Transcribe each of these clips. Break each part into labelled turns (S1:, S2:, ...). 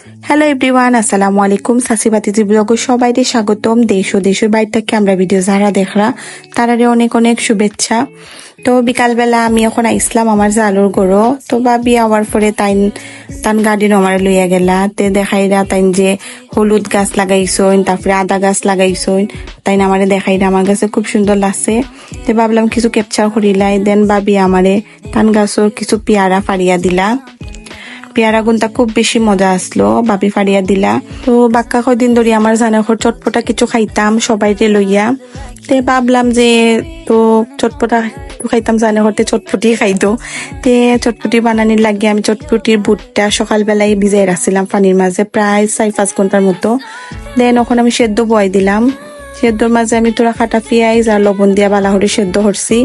S1: Hello everyone, আসসালামু আলাইকুম। সাসিবাতিজি ব্লগে সবাইকে স্বাগতম। দেশ ও দেশের বাইরে থেকে আমরা ভিডিও যারা দেখরা তারারে অনেক অনেক শুভেচ্ছা। তো বিকালবেলা আমি এখন আইসলাম আমার জালুর গড়ো। তো ভাবি আওয়ার পরে তান গার্ডেন আমার লইয়া গেলা তে দেখাইরা তাইন যে হলুদ গাছ লাগাইছইন, তারপরে আদা গাছ লাগাইছইন, তাইন আমারে দেখাইরা আমার কাছে খুব সুন্দর লাগছে। তো ভাবলাম কিছু ক্যাপচার করিলাই। দেন ভাবি আমারে তান গাছর কিছু পেয়ারা ফাড়িয়া দিলা। পেয়ারা গুনটা খুব বেশি মজা আসলো, বাপি ফাড়িয়া দিলা। তো বাক্কা কয়দিন ধরে আমার জানা চটপটা কিছু খাইতাম সবাইকে লইয়া। তে ভাবলাম যে তো চটপটা খাইতাম জানে হতে চটপটি খাইতো। তে চটপটি বানানির লাগে আমি চটপটির বুটটা সকালবেলায় ভিজাই রাখছিলাম পানির মাঝে প্রায় 4-5 ঘন্টার মতো। দেন ওখানে আমি সেদ্ধ বয় দিলাম। সেদ্ধর মাঝে আমি তোরা কাটা পেঁয়াজ আর লবণ দিয়া বালাহরি সেদ্ধ করছি।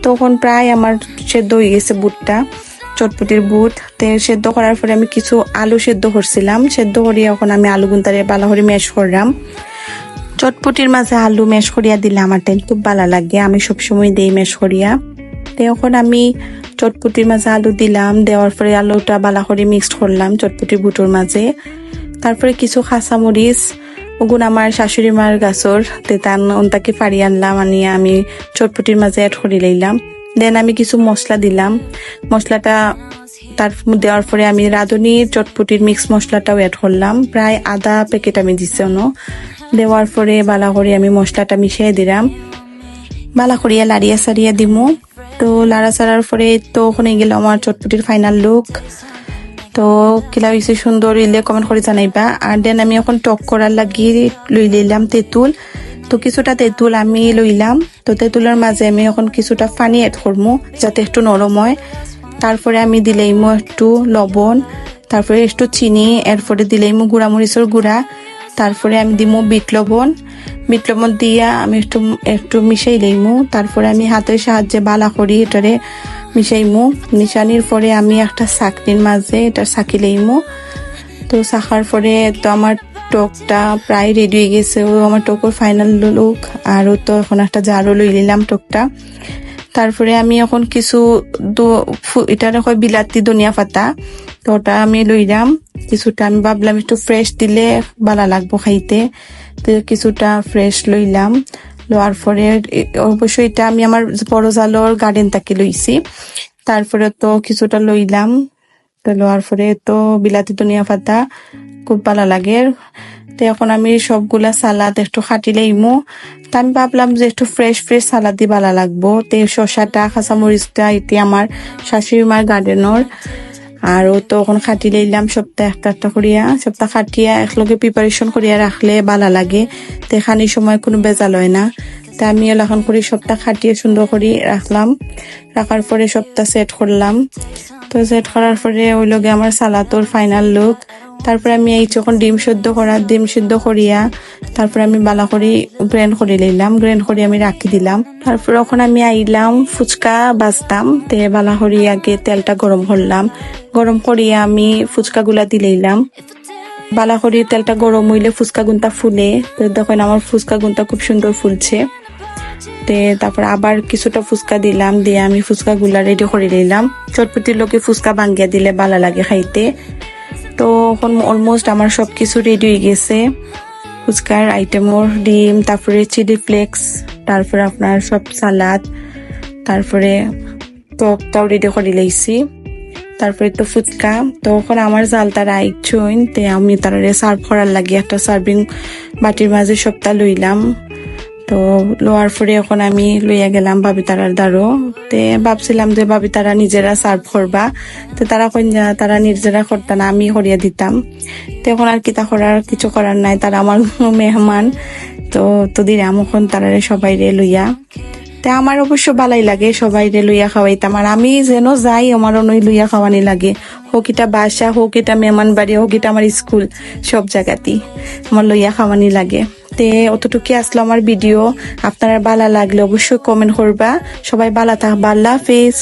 S1: তখন প্রায় আমার সেদ্ধ হয়ে গেছে বুটটা, চটপটির বুট। তে সেদ্ধ করার পরে আমি কিছু আলু সেদ্ধ করছিলাম। সেদ্ধ করিয়া এখন আমি আলু গুনতারে বালাহরি ম্যাশ করলাম। চটপটির মাঝে আলু ম্যাশ করিয়া দিলে আমার টাইম খুব ভালো লাগে, আমি সবসময় দেই ম্যাশ করিয়া। তো এখন আমি চটপটির মাঝে আলু দিলাম, দেওয়ার পরে আলুটা বালা করে মিক্সড করলাম চটপটির বুটোর মাঝে। তারপরে কিছু কাঁচামরিচ ওগুন আমার শাশুড়ি মার গাছর তেতান ওনটাকে ফাড়ি আনলাম, আনিয়ে আমি চটপটির মাঝে অ্যাড করে লইলাম। দেন আমি কিছু মশলা দিলাম। মশলাটা তার দেওয়ার পরে আমি রাঁধুনির চটপটির মিক্স মশলাটাও অ্যাড করলাম, প্রায় আধা প্যাকেট আমি দিচ্ছি অনো। দেওয়ার পরে বালা করে আমি মশলাটা মিশিয়ে দিলাম, বালা করিয়া লাড়িয়া সারিয়া দিমু। তো লাড়া সারার পরে তো ওখানে গেল আমার চটপটির ফাইনাল লুক। তো কিলা হয়েছে সুন্দর ইলে কমেন্ট করে জানাইবা। আর দেন আমি এখন টক করার লাগি লই লইলাম তেঁতুল। তো কিছুটা তেঁতুল আমি লইলাম। তো তেঁতুলের মাঝে আমি এখন কিছুটা পানি এড করবো যাতে একটু নরম হয়। তারপরে আমি দিলেইমু একটু লবণ, তারপরে একটু চিনি, এরপরে দিলেইমু গুঁড়ামরিচের গুঁড়া, তারপরে আমি দিমু বিট লবণ দিয়া আমি একটু মিশাই লইমু। তারপরে আমি হাতের সাহায্যে বালা করি এটারে মিশাইমু। মিশানির পরে আমি একটা চাকনির মাঝে এটা চাকি লইমু। তো চাকার পরে তো আমার টকটা প্রায় রেডি হয়ে গেছে। ও আমার টকর ফাইনাল লুক। আর তো এখন একটা জারও লই নিলাম টকটা। তারপরে আমি এখন কিছু এটা হয় বিলাতি ধনিয়া পাতা, তো ওটা আমি লইলাম কিছুটা। আমি ভাবলাম একটু ফ্রেশ দিলে ভালো লাগবো খাইতে, তো কিছুটা ফ্রেশ লইলাম। লওয়ার পরে অবশ্যই এটা আমি আমার বড় জালর গার্ডেন থেকে লইছি। তারপরে তো কিছুটা লইলাম। তো লওয়ার পরে তো বিলাতি ধনিয়া পাতা খুব ভালো লাগে। তো এখন আমি সবগুলা সালাদ একটু খাটিলেইমু। তা আমি ভাবলাম যে একটু ফ্রেশ সালাদ দিয়ে ভালো লাগবো। তো শসাটা কাঁচামরিচটা এটি আমার শাশুড়ি মার গার্ডেনর। আর ও তো এখন খাটি লইলাম সপ্তাহে একটা করিয়া, সপ্তাহ খাটিয়া একলগে প্রিপারেশন করিয়া রাখলে ভালো লাগে। তো এখানে সময় কোনো বেজাল হয় না। তা আমি এখন করি সপ্তাহ খাটিয়ে সুন্দর করে রাখলাম। রাখার পরে সপ্তাহ সেট করলাম। তো সেট করার পরে ওই লগে আমার সালাদর ফাইনাল লুক। তারপরে আমি এই যখন ডিম সিদ্ধ করিয়া তারপরে আমি বালা করি গ্রেন্ড করে লইলাম। গ্রেন্ড করে আমি রাখি দিলাম। তারপর ওখানে আমি আইলাম ফুচকা বাজতাম। তে বালা করি আগে তেলটা গরম করলাম। গরম করিয়া আমি ফুচকা গুলা দিলাম। বালা করি তেলটা গরম হইলে ফুচকা গুনটা ফুলে। তো দেখেন আমার ফুচকা গুনটা খুব সুন্দর ফুলছে। তারপর আবার কিছুটা ফুচকা দিলাম, দিয়ে আমি ফুচকা গুলা রেডি করে নিলাম। চটপটির লোকে ফুচকা ভাঙ্গিয়া দিলে ভালো লাগে খাইতে। তো এখন অলমোস্ট আমার সবকিছু রেডি হয়ে গেছে। ফুচকার আইটেমর ডিম, তারপরে চিলি ফ্লেক্স, তারপরে আপনার সব সালাদ, তারপরে টকটাও রেডি করে লাইছি। তারপরে তো ফুচকা। তো এখন আমার জাল তারা আইছইন, তে আমি তারা সার্ভ করার লাগে একটা সার্ভিং বাটির মাঝে সবটা লইলাম। তো লোয়ার পরে এখন আমি লইয়া গেলাম ভাবি তারার দ্বারো। তে ভাবছিলাম যে ভাবি তারা নিজেরা সার্ভ করবা। তো তারা কইনা তারা নিজেরা করতা না, আমি করিয়া দিতাম। তো এখন আর কিতা করার কিছু করার নাই, তারা আমার মেহমান। তো দিলাম এখন তারা সবাই রে লইয়া। তে আমার অবশ্য ভালাই লাগে সবাই রে লইয়া খাওয়াইতাম। আর আমি যেন যাই আমার অনই লইয়া খাওয়ানি লাগে, হোক এটা বাসা, হোক এটা মেহমান বাড়ি, হোক এটা আমার স্কুল, সব জায়গাতেই আমার লইয়া খাওয়ানি লাগে। তে অতটুকু আসলো আমার ভিডিও। আপনারা ভালো লাগলে অবশ্যই কমেন্ট করবা। সবাই ভালো থাকবা। আল্লাহ হাফেজ।